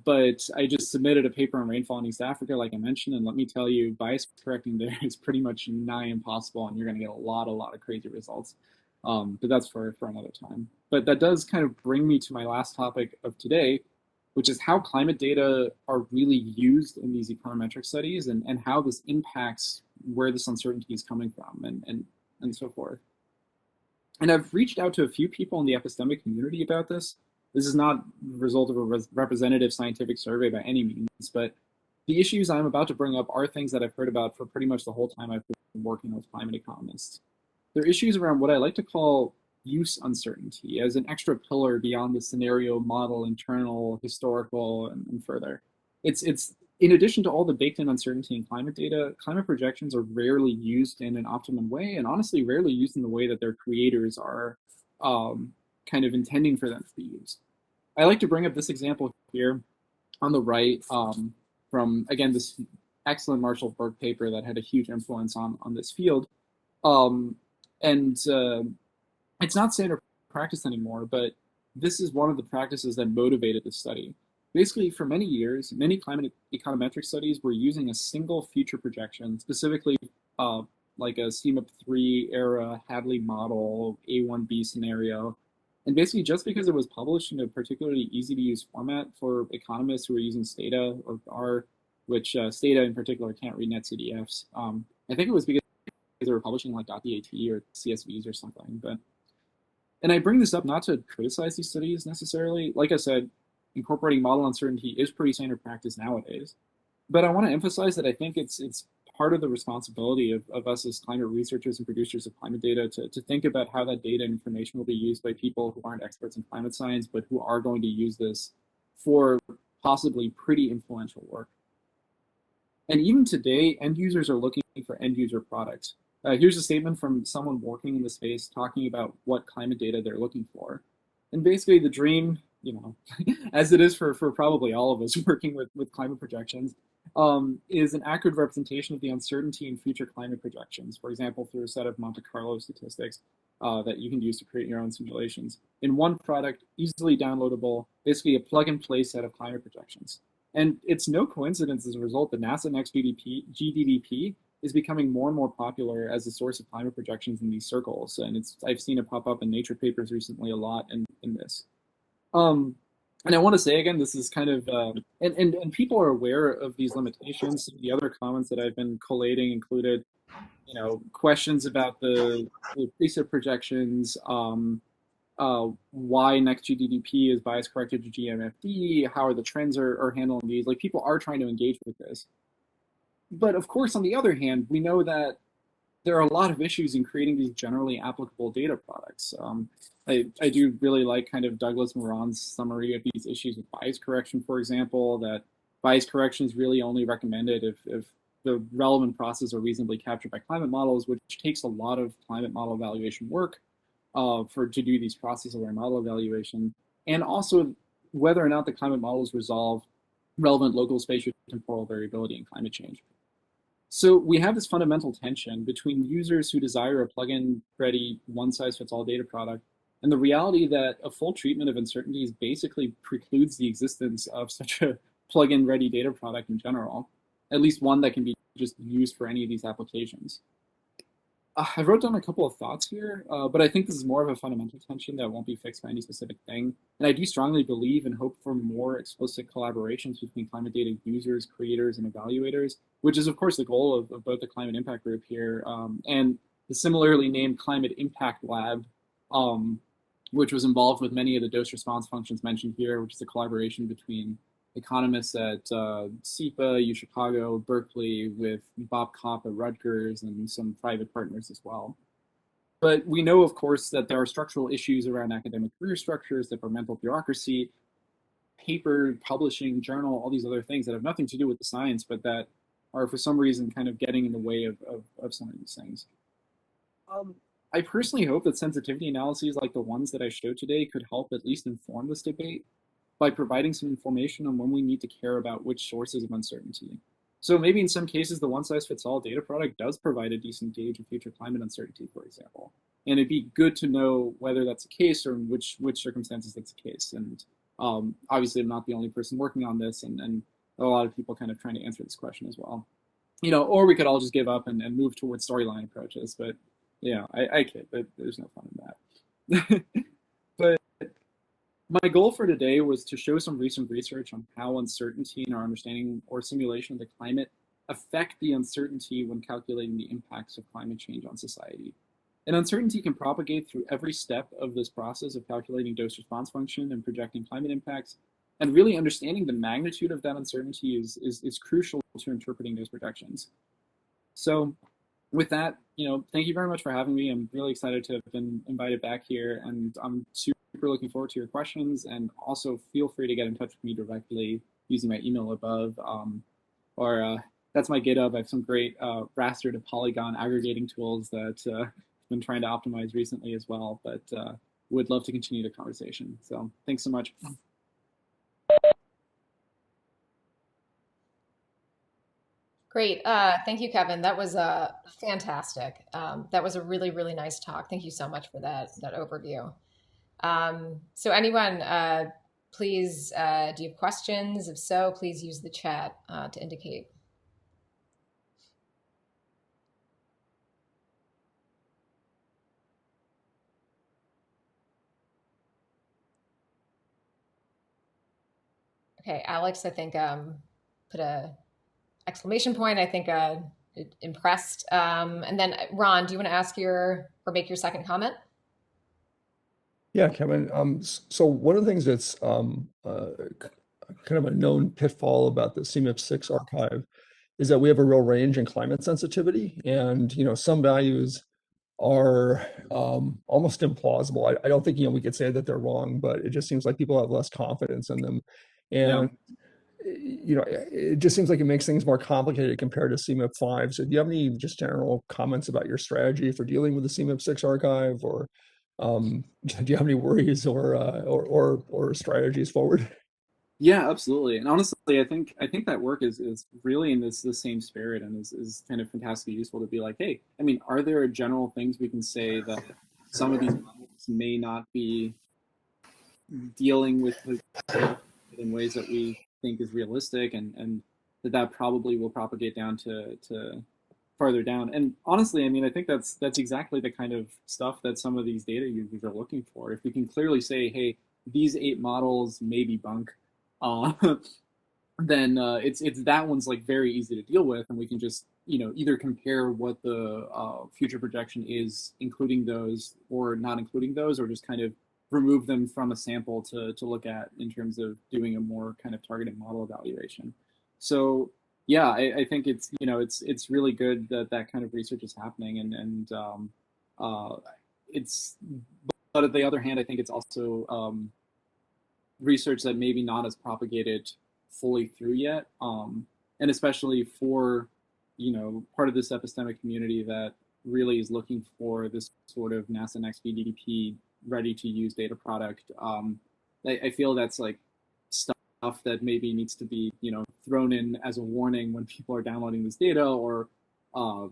But I just submitted a paper on rainfall in East Africa, like I mentioned, and let me tell you, bias correcting there is pretty much nigh impossible, and you're going to get a lot of crazy results. But that's for another time. But that does kind of bring me to my last topic of today, which is how climate data are really used in these econometric studies and how this impacts where this uncertainty is coming from and so forth. And I've reached out to a few people in the epistemic community about this. This is not the result of a representative scientific survey by any means, but the issues I'm about to bring up are things that I've heard about for pretty much the whole time I've been working with climate economists. They're issues around what I like to call use uncertainty as an extra pillar beyond the scenario, model, internal, historical, and further. It's in addition to all the baked-in uncertainty in climate data, climate projections are rarely used in an optimum way, and honestly rarely used in the way that their creators are kind of intending for them to be used. I like to bring up this example here on the right from, again, this excellent Marshall Burke paper that had a huge influence on this field. It's not standard practice anymore, but this is one of the practices that motivated the study. Basically, for many years, many climate econometric studies were using a single future projection, specifically like a CMIP3 era Hadley model, A1B scenario. And basically, just because it was published in a particularly easy to use format for economists who are using Stata or R, which Stata in particular can't read net CDFs. I think it was because they were publishing like .dat or CSVs or something. And I bring this up not to criticize these studies necessarily. Like I said, incorporating model uncertainty is pretty standard practice nowadays. But I want to emphasize that I think it's part of the responsibility of us as climate researchers and producers of climate data to think about how that data and information will be used by people who aren't experts in climate science, but who are going to use this for possibly pretty influential work. And even today, end users are looking for end user products. Here's a statement from someone working in the space talking about what climate data they're looking for. And basically the dream, as it is for probably all of us working with climate projections, is an accurate representation of the uncertainty in future climate projections, for example, through a set of Monte Carlo statistics that you can use to create your own simulations. In one product, easily downloadable, basically a plug-and-play set of climate projections. And it's no coincidence as a result that NASA Next GDDP is becoming more and more popular as a source of climate projections in these circles. And I've seen it pop up in Nature papers recently a lot in this. And I want to say again, this is kind of, and people are aware of these limitations. The other comments that I've been collating included, questions about the preset projections, why next GDDP is bias corrected to GMFD, how are the trends are handling these. Like, people are trying to engage with this. But of course, on the other hand, we know that there are a lot of issues in creating these generally applicable data products. I do really like kind of Douglas Moran's summary of these issues with bias correction, for example, that bias correction is really only recommended if the relevant processes are reasonably captured by climate models, which takes a lot of climate model evaluation work to do these process-aware model evaluation, and also whether or not the climate models resolve relevant local spatial temporal variability in climate change. So we have this fundamental tension between users who desire a plug-in ready one-size-fits-all data product and the reality that a full treatment of uncertainties basically precludes the existence of such a plug-in ready data product in general, at least one that can be just used for any of these applications. I wrote down a couple of thoughts here, but I think this is more of a fundamental tension that won't be fixed by any specific thing. And I do strongly believe and hope for more explicit collaborations between climate data users, creators, and evaluators, which is, of course, the goal of both the Climate Impact Group here and the similarly named Climate Impact Lab, which was involved with many of the dose response functions mentioned here, which is a collaboration between economists at SEPA, UChicago, Berkeley, with Bob Kopp at Rutgers, and some private partners as well. But we know, of course, that there are structural issues around academic career structures, departmental bureaucracy, paper, publishing, journal, all these other things that have nothing to do with the science, but that are for some reason kind of getting in the way of some of these things. I personally hope that sensitivity analyses like the ones that I showed today could help at least inform this debate by providing some information on when we need to care about which sources of uncertainty. So maybe in some cases, the one-size-fits-all data product does provide a decent gauge of future climate uncertainty, for example. And it'd be good to know whether that's the case or in which circumstances that's the case. And obviously, I'm not the only person working on this, and a lot of people kind of trying to answer this question as well. Or we could all just give up and move towards storyline approaches. But I kid, but there's no fun in that. But my goal for today was to show some recent research on how uncertainty in our understanding or simulation of the climate affect the uncertainty when calculating the impacts of climate change on society. And uncertainty can propagate through every step of this process of calculating dose response function and projecting climate impacts. And really understanding the magnitude of that uncertainty is crucial to interpreting those projections. So with that, thank you very much for having me. I'm really excited to have been invited back here, and I'm super looking forward to your questions. And also feel free to get in touch with me directly using my email above, or that's my GitHub. I have some great raster to polygon aggregating tools that I've been trying to optimize recently as well, but would love to continue the conversation. So thanks so much. Great. Thank you, Kevin. That was fantastic. That was a really, really nice talk. Thank you so much for that overview. So anyone, please, do you have questions? If so, please use the chat to indicate. Okay, Alex, I think put a exclamation point. I think impressed. And then Ron, do you want to ask or make your second comment? Yeah, Kevin. So one of the things that's kind of a known pitfall about the CMIP6 archive is that we have a real range in climate sensitivity, and some values are almost implausible. I don't think we could say that they're wrong, but it just seems like people have less confidence in them, Yeah. and it just seems like it makes things more complicated compared to CMIP5. So do you have any just general comments about your strategy for dealing with the CMIP6 archive, or do you have any worries or strategies forward? Yeah, absolutely. And honestly, I think that work is really in this same spirit and is kind of fantastically useful to be like, hey, I mean, are there general things we can say that some of these models may not be dealing with the data in ways that we think is realistic, and that probably will propagate down to farther down. And honestly, I mean, I think that's exactly the kind of stuff that some of these data users are looking for. If we can clearly say, hey, these 8 models may be bunk, uh, then it's that one's like very easy to deal with, and we can just either compare what the future projection is, including those or not including those, or just kind of remove them from a sample to look at in terms of doing a more kind of targeted model evaluation. So yeah, I think it's really good that that kind of research is happening, and uh, it's but on the other hand, I think it's also research that maybe not as propagated fully through yet, and especially for part of this epistemic community that really is looking for this sort of NASA Next VDDP ready to use data product. I feel that's like stuff that maybe needs to be thrown in as a warning when people are downloading this data, or uh,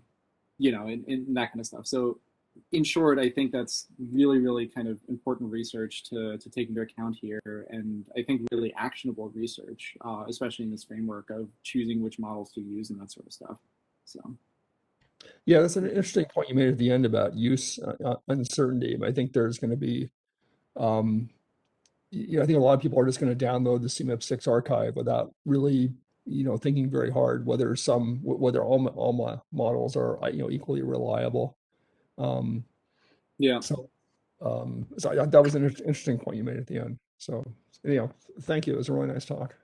and that kind of stuff. So in short, I think that's really, really kind of important research to take into account here, and I think really actionable research, especially in this framework of choosing which models to use and that sort of stuff. So, Yeah, that's an interesting point you made at the end about use uncertainty. I think there's going to be, um, I think a lot of people are just going to download the CMIP6 archive without really, thinking very hard whether all models are, equally reliable. Um, yeah, so that was an interesting point you made at the end. So, thank you. It was a really nice talk.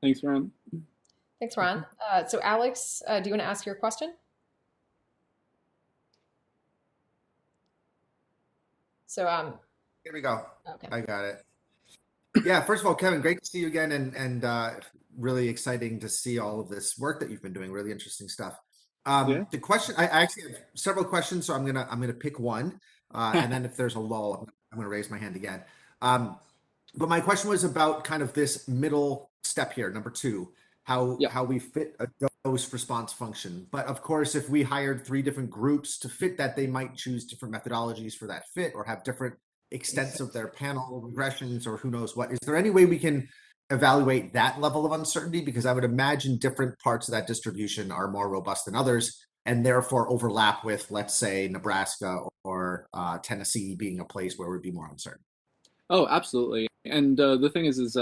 thanks, Ron. Thanks, Ron. So Alex, do you want to ask your question? So, Here we go. okay. I got it. Yeah, first of all, Kevin, great to see you again, and really exciting to see all of this work that you've been doing. Really interesting stuff. Yeah. The question, I actually have several questions, so I'm gonna pick one, and then if there's a lull, I'm gonna raise my hand again. Um, but my question was about kind of this middle step here, number two, Yeah. how we fit a dose response function. But of course, if we hired 3 different groups to fit that, they might choose different methodologies for that fit or have different extents of their panel regressions or who knows what. Is there any way we can evaluate that level of uncertainty? Because I would imagine different parts of that distribution are more robust than others and therefore overlap with, let's say, Nebraska or Tennessee being a place where it would be more uncertain. Oh, absolutely. And the thing is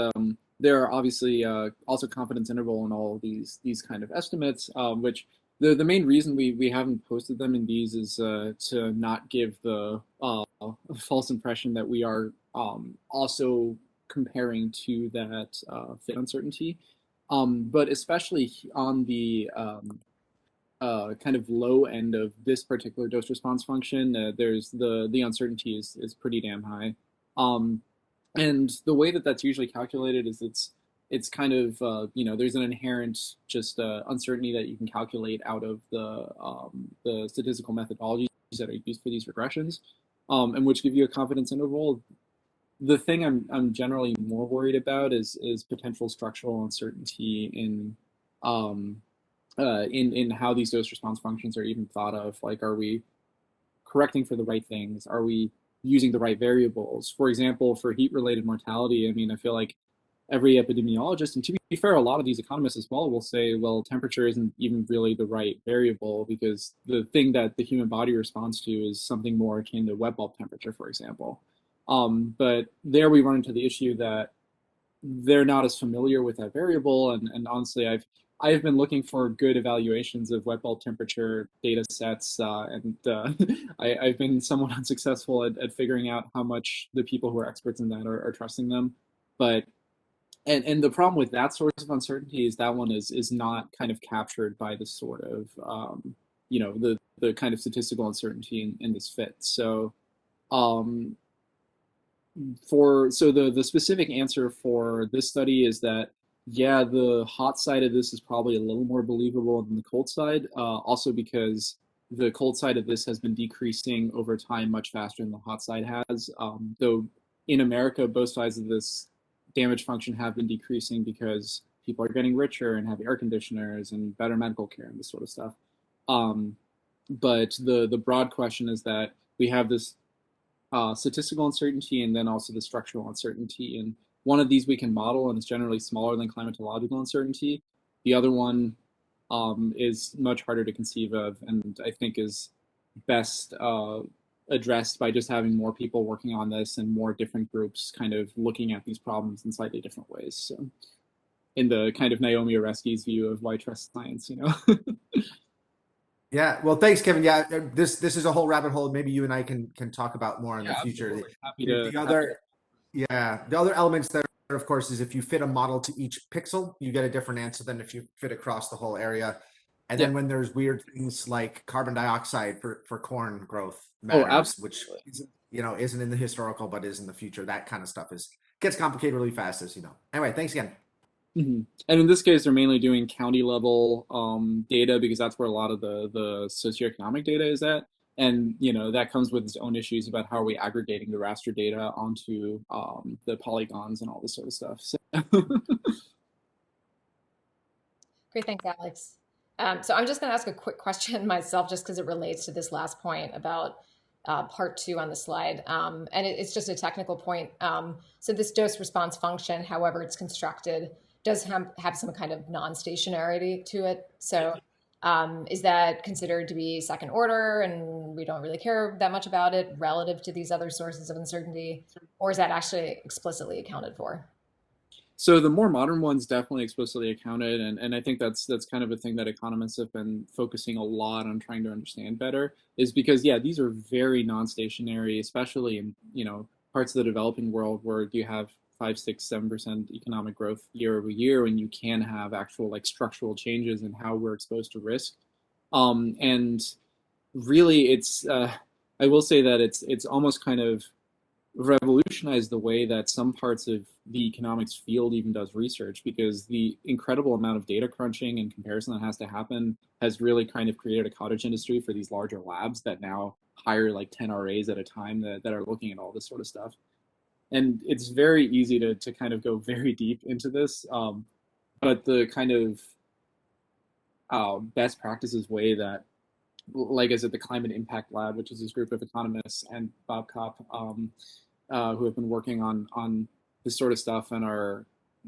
there are obviously also confidence interval in all of these kind of estimates, which the main reason we haven't posted them in these is to not give the false impression that we are also comparing to that fit uncertainty. But especially on the kind of low end of this particular dose response function, there's the uncertainty is pretty damn high. Um, and the way that that's usually calculated is it's kind of there's an inherent just uncertainty that you can calculate out of the statistical methodologies that are used for these regressions, and which give you a confidence interval. The thing I'm generally more worried about is potential structural uncertainty um, in how these dose response functions are even thought of. Like, are we correcting for the right things? Are we using the right variables? For example, for heat-related mortality, I mean, I feel like every epidemiologist, and to be fair, a lot of these economists as well will say, well, temperature isn't even really the right variable because the thing that the human body responds to is something more akin to wet bulb temperature, for example. But there we run into the issue that they're not as familiar with that variable, and honestly, I've been looking for good evaluations of wet bulb temperature data sets, and I've been somewhat unsuccessful at figuring out how much the people who are experts in that are trusting them. But and the problem with that source of uncertainty is that one is not kind of captured by the sort of the kind of statistical uncertainty in this fit. So um, the specific answer for this study is that yeah, the hot side of this is probably a little more believable than the cold side. Also because the cold side of this has been decreasing over time much faster than the hot side has. Though in America, both sides of this damage function have been decreasing because people are getting richer and have air conditioners and better medical care and this sort of stuff. Um, but the broad question is that we have this statistical uncertainty and then also the structural uncertainty. And one of these we can model, and it's generally smaller than climatological uncertainty. The other one is much harder to conceive of, and I think is best addressed by just having more people working on this and more different groups kind of looking at these problems in slightly different ways. So, in the kind of Naomi Oreskes view of why trust science, you know. Yeah, well, thanks, Kevin. Yeah, this is a whole rabbit hole. Maybe you and I can talk about more in the Yeah, future. absolutely. The other, yeah, the other elements there, of course, is if you fit a model to each pixel, you get a different answer than if you fit across the whole area. And Yeah. then when there's weird things like carbon dioxide for corn growth Oh, matters, which absolutely. isn't in the historical but is in the future. That kind of stuff gets complicated really fast, as you know. Anyway, thanks again. Mhm. And in this case, they're mainly doing county level data because that's where a lot of the socioeconomic data is at. And that comes with its own issues about how are we aggregating the raster data onto the polygons and all this sort of stuff. So Great, thanks, Alex. So I'm just going to ask a quick question myself, just because it relates to this last point about part 2 on the slide. And it's just a technical point. So this dose response function, however it's constructed, does have some kind of non-stationarity to it. So is that considered to be second order and we don't really care that much about it relative to these other sources of uncertainty? Or is that actually explicitly accounted for? So the more modern ones definitely explicitly accounted, and I think that's kind of a thing that economists have been focusing a lot on trying to understand better, is because yeah, these are very non-stationary, especially in parts of the developing world where you have 5, 6, 7% economic growth year over year, and you can have actual like structural changes in how we're exposed to risk. And really, it's I will say that it's almost kind of revolutionized the way that some parts of the economics field even does research, because the incredible amount of data crunching and comparison that has to happen has really kind of created a cottage industry for these larger labs that now hire like 10 RAs at a time that are looking at all this sort of stuff. And it's very easy to kind of go very deep into this. But the kind of best practices way that, like I said, the Climate Impact Lab, which is this group of economists, and Bob Kopp, who have been working on this sort of stuff and are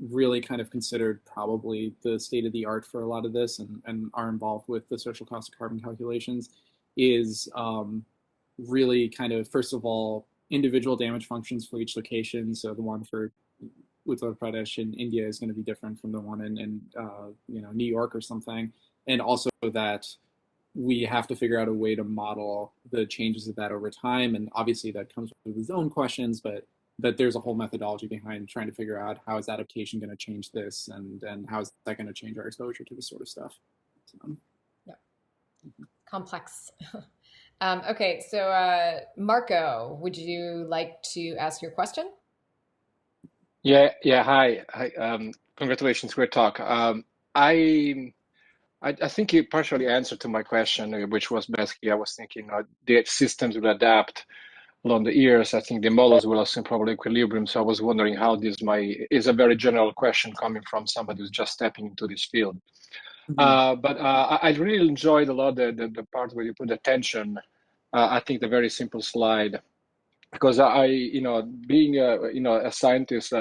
really kind of considered probably the state of the art for a lot of this, and are involved with the social cost of carbon calculations, is really kind of, first of all, individual damage functions for each location. So the one for Uttar Pradesh in India is going to be different from the one in New York or something. And also that we have to figure out a way to model the changes of that over time. And obviously that comes with its own questions, but there's a whole methodology behind trying to figure out how is adaptation going to change this, and how is that going to change our exposure to this sort of stuff. So. Yeah. Complex. Okay, so Marco, would you like to ask your question? Yeah, hi. Congratulations, great talk. I think you partially answered to my question, which was basically I was thinking the systems will adapt along the years. I think the models will assume probably equilibrium. So I was wondering how this is a very general question coming from somebody who's just stepping into this field. But I really enjoyed a lot the part where you put attention. I think the very simple slide, because being a scientist.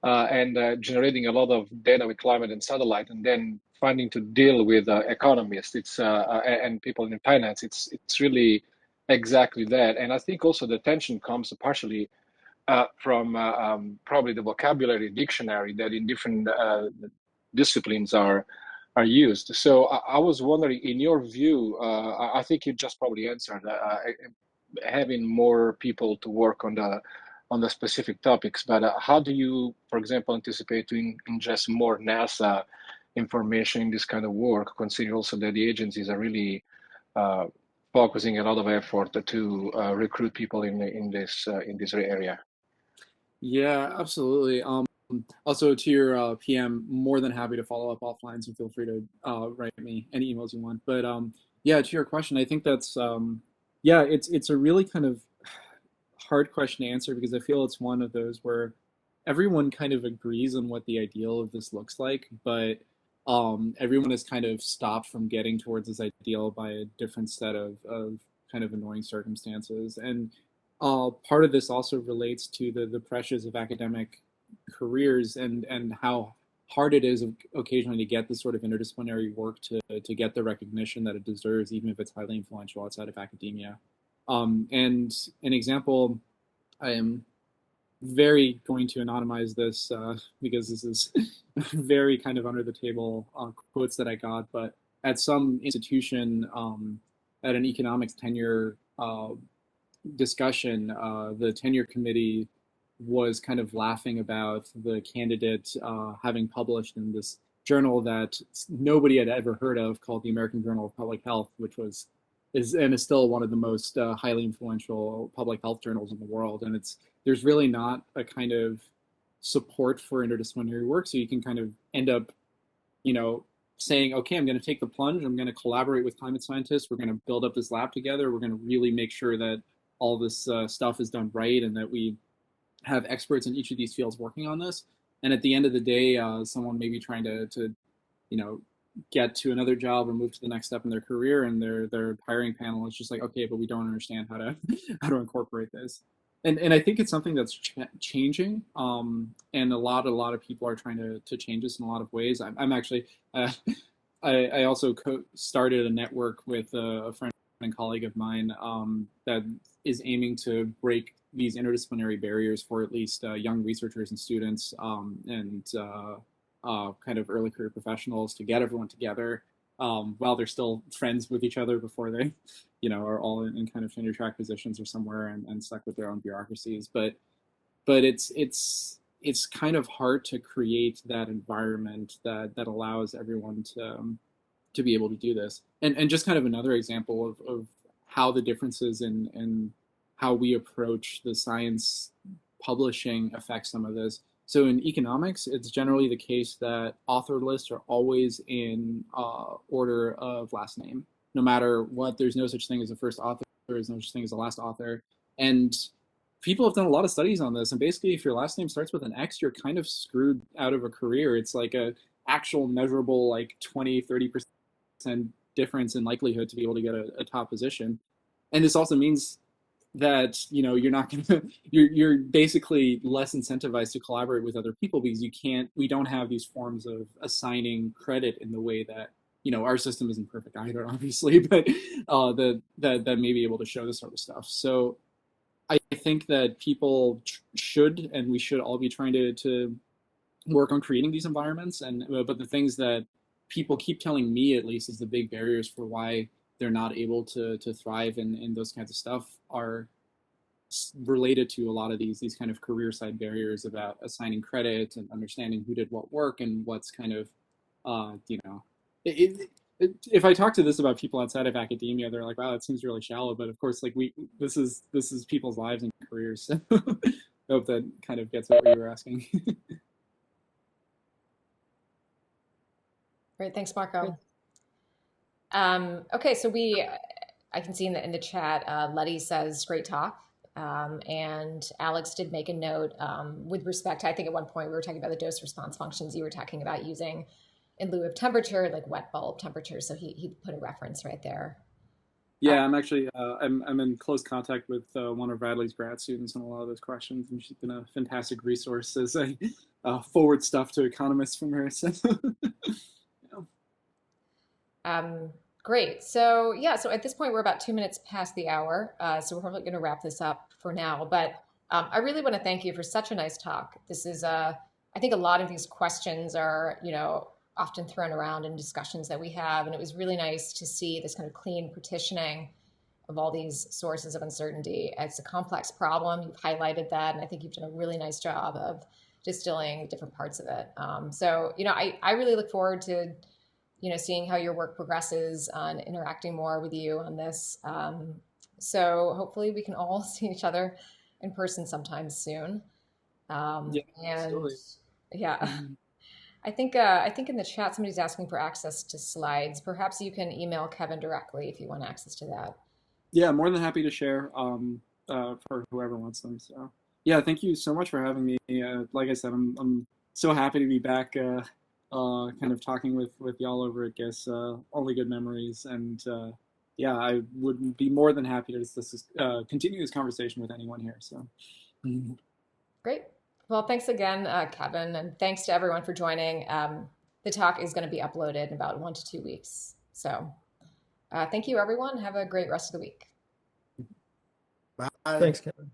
And generating a lot of data with climate and satellite, and then finding to deal with economists, and people in finance. It's really exactly that. And I think also the tension comes partially from probably the vocabulary dictionary that in different disciplines are are used. So I was wondering, in your view, I think you just probably answered having more people to work on the specific topics. But how do you, for example, anticipate to ingest more NASA information in this kind of work, considering also that the agencies are really focusing a lot of effort to recruit people in this area? Yeah, absolutely. Also, to your PM, more than happy to follow up offline, so feel free to write me any emails you want. But yeah, to your question, I think that's yeah, it's a really kind of hard question to answer because I feel it's one of those where everyone kind of agrees on what the ideal of this looks like, but everyone is kind of stopped from getting towards this ideal by a different set of kind of annoying circumstances. And part of this also relates to the pressures of academic careers and how hard it is occasionally to get this sort of interdisciplinary work to get the recognition that it deserves, even if it's highly influential outside of academia. And an example, I am very going to anonymize this because this is very kind of under the table quotes that I got, but at some institution at an economics tenure discussion, the tenure committee was kind of laughing about the candidate having published in this journal that nobody had ever heard of called the American Journal of Public Health, which is still one of the most highly influential public health journals in the world. And there's really not a kind of support for interdisciplinary work, so you can kind of end up, saying, okay, I'm going to take the plunge. I'm going to collaborate with climate scientists. We're going to build up this lab together. We're going to really make sure that all this stuff is done right and that we have experts in each of these fields working on this. And at the end of the day, someone may be trying to get to another job or move to the next step in their career, and their hiring panel is just like, okay, but we don't understand how to how to incorporate this. And I think it's something that's changing, and a lot of people are trying to change this in a lot of ways. I'm actually I also started a network with a friend and colleague of mine that is aiming to break these interdisciplinary barriers for at least young researchers and students and kind of early career professionals to get everyone together while they're still friends with each other before they, are all in kind of tenure track positions or somewhere and stuck with their own bureaucracies. But it's kind of hard to create that environment that allows everyone to be able to do this. And just kind of another example of how the differences in how we approach the science publishing affects some of this. So in economics, it's generally the case that author lists are always in order of last name. No matter what, there's no such thing as a first author, there's no such thing as a last author. And people have done a lot of studies on this. And basically, if your last name starts with an X, you're kind of screwed out of a career. It's like a actual measurable, like 20, 30% difference in likelihood to be able to get a top position. And this also means that you're not gonna you're basically less incentivized to collaborate with other people because we don't have these forms of assigning credit in the way that our system isn't perfect either, obviously, but that may be able to show this sort of stuff. So I think that people should, and we should all be trying to work on creating these environments. But the things that people keep telling me, at least, is the big barriers for why they're not able to thrive in those kinds of stuff are related to a lot of these kind of career side barriers about assigning credit and understanding who did what work and what's kind of if I talk to this about people outside of academia, they're like, wow, that seems really shallow. But of course, like this is people's lives and careers. So I hope that kind of gets at what you were asking. Great, thanks, Marco. Okay, so I can see in the chat, Letty says, great talk. And Alex did make a note with respect to, I think at one point we were talking about the dose response functions you were talking about using in lieu of temperature, like wet bulb temperature. So he put a reference right there. Yeah, I'm actually, I'm in close contact with one of Radley's grad students on a lot of those questions, and she's been a fantastic resource as a forward stuff to economists from her. So. Great. So yeah, so at this point, we're about 2 minutes past the hour. So we're probably going to wrap this up for now. But I really want to thank you for such a nice talk. This is, I think a lot of these questions are, often thrown around in discussions that we have. And it was really nice to see this kind of clean partitioning of all these sources of uncertainty. It's a complex problem. You've highlighted that, and I think you've done a really nice job of distilling different parts of it. So, I really look forward to, seeing how your work progresses on interacting more with you on this. So hopefully we can all see each other in person sometime soon. Yeah, And absolutely. yeah. I think in the chat somebody's asking for access to slides. Perhaps you can email Kevin directly if you want access to that. Yeah, more than happy to share for whoever wants them. So yeah, thank you so much for having me. Like I said, I'm so happy to be back, kind of talking with y'all over at GISS. Only good memories, and yeah, I would be more than happy to continue this conversation with anyone here. So. Great. Well, thanks again, Kevin, and thanks to everyone for joining. The talk is going to be uploaded in about 1 to 2 weeks. So thank you, everyone. Have a great rest of the week. Bye. Thanks, Kevin.